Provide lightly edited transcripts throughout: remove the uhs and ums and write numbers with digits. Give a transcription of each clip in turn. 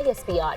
ISPR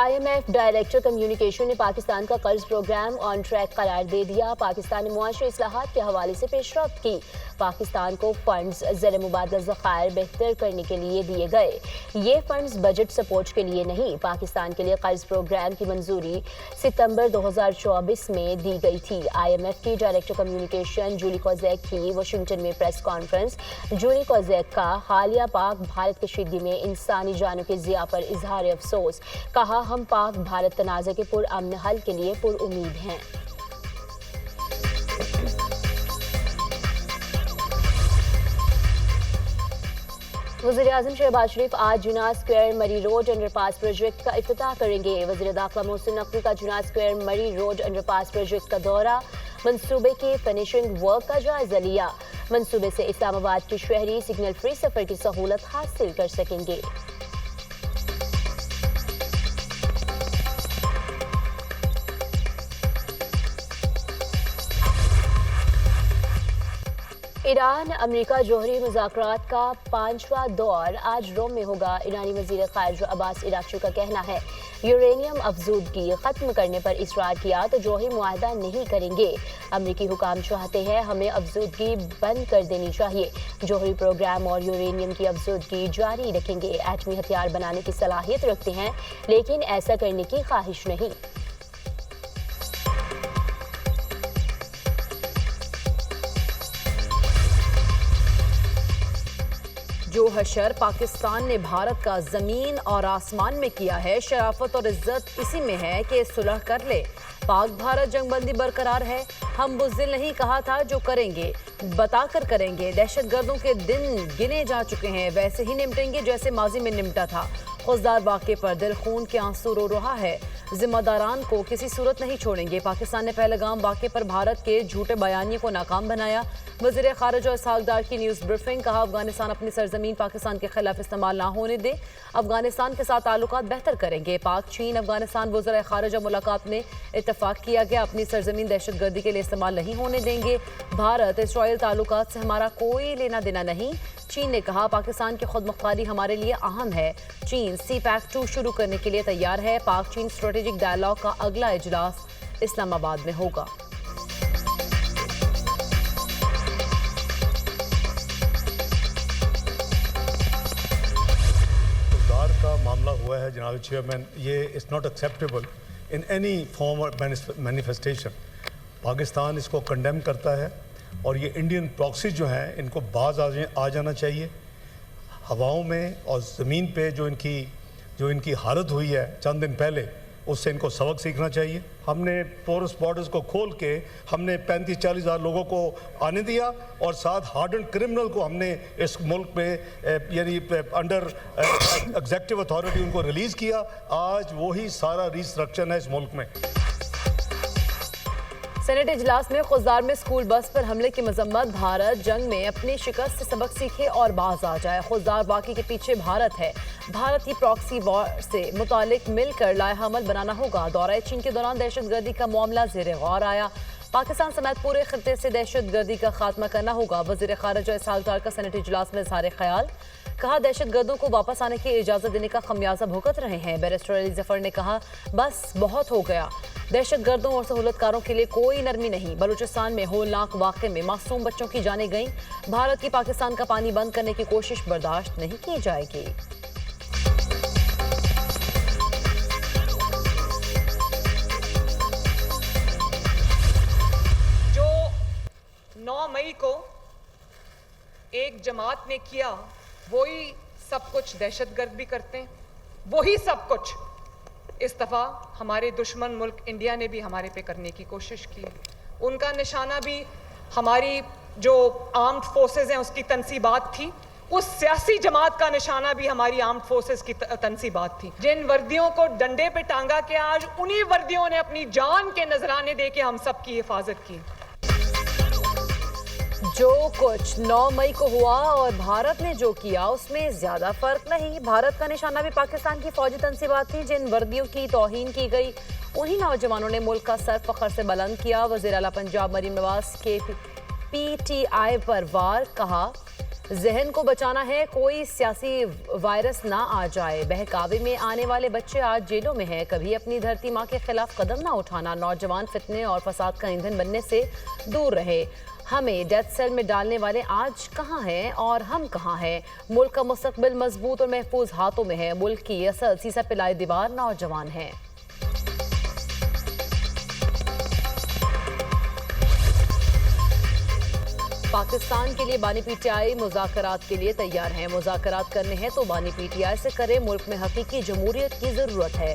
IMF director communication نے پاکستان کا قرض پروگرام آن ٹریک قرار دے دیا. پاکستان نے معاشی اصلاحات کے حوالے سے پیش رفت کی. پاکستان کو فنڈز زر مبادلہ ذخائر بہتر کرنے کے لیے دیے گئے. یہ فنڈز بجٹ سپورٹ کے لیے نہیں. پاکستان کے لیے قرض پروگرام کی منظوری ستمبر 2024 میں دی گئی تھی. IMF کی ڈائریکٹر کمیونیکیشن جولی کوزیک کی واشنگٹن میں پریس کانفرنس. جولی کوزیک کا حالیہ پاک بھارت کشیدگی میں انسانی جانوں کے ضیاع پر اظہار افسوس. کہا ہم پاک بھارت تنازع کے پرامن حل کے لیے پر امید ہیں. وزیراعظم شہباز شریف آج جناح اسکوائر مری روڈ انڈر پاس پروجیکٹ کا افتتاح کریں گے. وزیر داخلہ محسن نقوی کا جناح اسکوائر مری روڈ انڈر پاس پروجیکٹ کا دورہ. منصوبے کی فنشنگ ورک کا جائزہ لیا. منصوبے سے اسلام آباد کے شہری سگنل فری سفر کی سہولت حاصل کر سکیں گے. ایران امریکہ جوہری مذاکرات کا 5واں دور آج روم میں ہوگا. ایرانی وزیر خارجہ عباس عراقچی کا کہنا ہے یورینیم افزودگی ختم کرنے پر اصرار کیا تو جوہری معاہدہ نہیں کریں گے. امریکی حکام چاہتے ہیں ہمیں افزودگی بند کر دینی چاہیے. جوہری پروگرام اور یورینیم کی افزودگی جاری رکھیں گے. ایٹمی ہتھیار بنانے کی صلاحیت رکھتے ہیں لیکن ایسا کرنے کی خواہش نہیں. جو حشر پاکستان نے بھارت کا زمین اور آسمان میں کیا ہے، شرافت اور عزت اسی میں ہے کہ صلح کر لے. پاک بھارت جنگ بندی برقرار ہے. ہم بزدل نہیں کہا تھا، جو کریں گے بتا کر کریں گے. دہشت گردوں کے دن گنے جا چکے ہیں، ویسے ہی نمٹیں گے جیسے ماضی میں نمٹا تھا. خوزدار واقعے پر دل خون کے آنسو رو رہا ہے. ذمہ داران کو کسی صورت نہیں چھوڑیں گے. پاکستان نے پہلگام واقعے پر بھارت کے جھوٹے بیانیے کو ناکام بنایا. وزیر خارجہ اسحاق ڈار کی نیوز بریفنگ. کہا افغانستان اپنی سرزمین پاکستان کے خلاف استعمال نہ ہونے دے. افغانستان کے ساتھ تعلقات بہتر کریں گے. پاک چین افغانستان وزرائے خارجہ ملاقات میں اتفاق کیا گیا. اپنی سرزمین دہشت گردی کے لیے استعمال نہیں ہونے دیں گے. بھارت اسرائیل تعلقات سے ہمارا کوئی لینا دینا نہیں. چین نے کہا پاکستان کی خود مختاری ہمارے لیے اہم ہے. چین سی پیک 2 شروع کرنے کے لیے تیار ہے. پاک چین اسٹریٹجک ڈائیلاگ کا اگلا اجلاس اسلام آباد میں ہوگا. کا معاملہ ہوا ہے جناب چیئرمین، یہ it's not acceptable in any form اور مینیفیسٹیشن. پاکستان اس کو کنڈیم کرتا ہے اور یہ انڈین پراکسیز جو ہیں ان کو باز آ جانا چاہیے. ہواؤں میں اور زمین پہ جو ان کی حالت ہوئی ہے چند دن پہلے، اس سے ان کو سبق سیکھنا چاہیے. ہم نے پورس بارڈرز کو کھول کے ہم نے 35-40 ہزار لوگوں کو آنے دیا اور ساتھ ہارڈنڈ کرمنل کو ہم نے اس ملک پہ یعنی انڈر ایگزیکٹو اتھارٹی ان کو ریلیز کیا. آج وہی سارا ریسٹرکچر ہے اس ملک میں. سینٹ اجلاس میں خوزدار میں اسکول بس پر حملے کی مذمت. بھارت جنگ میں اپنی شکست سے سبق سیکھے اور باز آ جائے. خوزدار واقعے کے پیچھے بھارت ہے. بھارت کی پراکسی وار سے متعلق مل کر لائحہ عمل بنانا ہوگا. دورہ چین کے دوران دہشت گردی کا معاملہ زیر غور آیا. پاکستان سمیت پورے خطے سے دہشت گردی کا خاتمہ کرنا ہوگا. وزیر خارجہ اسحاق ڈار کا سینٹ اجلاس میں اظہار خیال. کہا دہشت گردوں کو واپس آنے کی اجازت دینے کا خمیازہ بھگت رہے ہیں. بیرسٹر علی ظفر نے کہا بس بہت ہو گیا. دہشت گردوں اور سہولت کاروں کے لیے کوئی نرمی نہیں. بلوچستان میں ہولناک واقعے میں معصوم بچوں کی جانیں گئیں. بھارت کی پاکستان کا پانی بند کرنے کی کوشش برداشت نہیں کی جائے گی. جو 9 مئی کو ایک جماعت نے کیا وہی سب کچھ دہشت گرد بھی کرتے ہیں. وہی سب کچھ اس دفعہ ہمارے دشمن ملک انڈیا نے بھی ہمارے پہ کرنے کی کوشش کی. ان کا نشانہ بھی ہماری جو آرمڈ فورسز ہیں اس کی تنصیبات تھی. اس سیاسی جماعت کا نشانہ بھی ہماری آرمڈ فورسز کی تنصیبات تھی. جن وردیوں کو ڈنڈے پہ ٹانگا کہ آج انہی وردیوں نے اپنی جان کے نذرانے دے کے ہم سب کی حفاظت کی. جو کچھ 9 مئی کو ہوا اور بھارت نے جو کیا اس میں زیادہ فرق نہیں. بھارت کا نشانہ بھی پاکستان کی فوجی تنصیبات تھی. جن وردیوں کی توہین کی گئی انہی نوجوانوں نے ملک کا سر فخر سے بلند کیا. وزیر اعلیٰ پنجاب مریم نواز کے PTI پر وار. کہا ذہن کو بچانا ہے، کوئی سیاسی وائرس نہ آ جائے۔ بہکاوے میں آنے والے بچے آج جیلوں میں ہیں، کبھی اپنی دھرتی ماں کے خلاف قدم نہ اٹھانا۔ نوجوان فتنے اور فساد کا ایندھن بننے سے دور رہے۔ ہمیں ڈیتھ سیل میں ڈالنے والے آج کہاں ہیں اور ہم کہاں ہیں؟ ملک کا مستقبل مضبوط اور محفوظ ہاتھوں میں ہے۔ ملک کی اصل سیسا پلائے دیوار نوجوان ہیں۔ پاکستان کے لیے بانی پی ٹی آئی مذاکرات کے لیے تیار ہیں۔ مذاکرات کرنے ہیں تو بانی پی ٹی آئی سے کرے، ملک میں حقیقی جمہوریت کی ضرورت ہے۔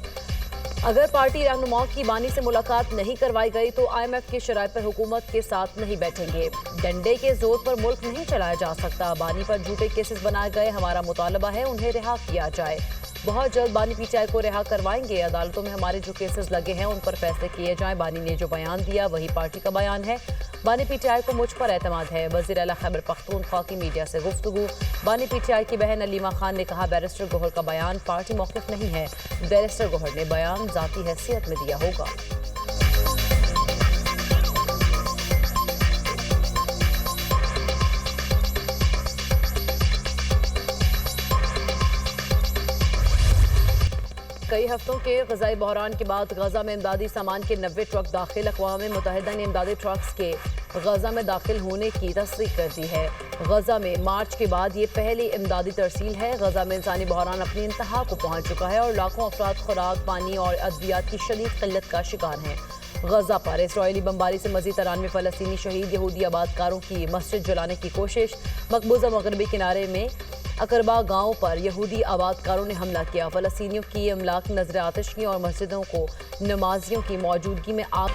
اگر پارٹی رہنماؤں کی بانی سے ملاقات نہیں کروائی گئی تو آئی ایم ایف کی شرائط پر حکومت کے ساتھ نہیں بیٹھیں گے۔ ڈنڈے کے زور پر ملک نہیں چلایا جا سکتا۔ بانی پر جھوٹے کیسز بنائے گئے، ہمارا مطالبہ ہے انہیں رہا کیا جائے۔ بہت جلد بانی پی ٹی آئی کو رہا کروائیں گے۔ عدالتوں میں ہمارے جو کیسز لگے ہیں ان پر فیصلے کیے جائیں۔ بانی نے جو بیان دیا وہی پارٹی کا بیان ہے۔ بانی پی ٹی آئی کو مجھ پر اعتماد ہے۔ وزیر اعلیٰ خیبر پختونخوا کی میڈیا سے گفتگو۔ بانی پی ٹی آئی کی بہن علیمہ خان نے کہا، بیرسٹر گوہر کا بیان پارٹی موقف نہیں ہے۔ بیرسٹر گوہر نے بیان ذاتی حیثیت میں دیا ہوگا۔ کئی ہفتوں کے غذائی بحران کے بعد غزہ میں امدادی سامان کے 90 ٹرک داخل۔ اقوام متحدہ نے امدادی ٹرکس کے غزہ میں داخل ہونے کی تصدیق کر دی ہے۔ غزہ میں مارچ کے بعد یہ پہلی امدادی ترسیل ہے۔ غزہ میں انسانی بحران اپنی انتہا کو پہنچ چکا ہے اور لاکھوں افراد خوراک، پانی اور ادویات کی شدید قلت کا شکار ہیں۔ غزہ پر اسرائیلی بمباری سے مزید 93 فلسطینی شہید۔ یہودی آبادکاروں کی مسجد جلانے کی کوشش۔ مقبوضہ مغربی کنارے میں اقربا گاؤں پر یہودی آبادکاروں نے حملہ کیا۔ فلسطینیوں کی املاک نظر آتش کی اور مسجدوں کو نمازیوں کی موجودگی میں آگ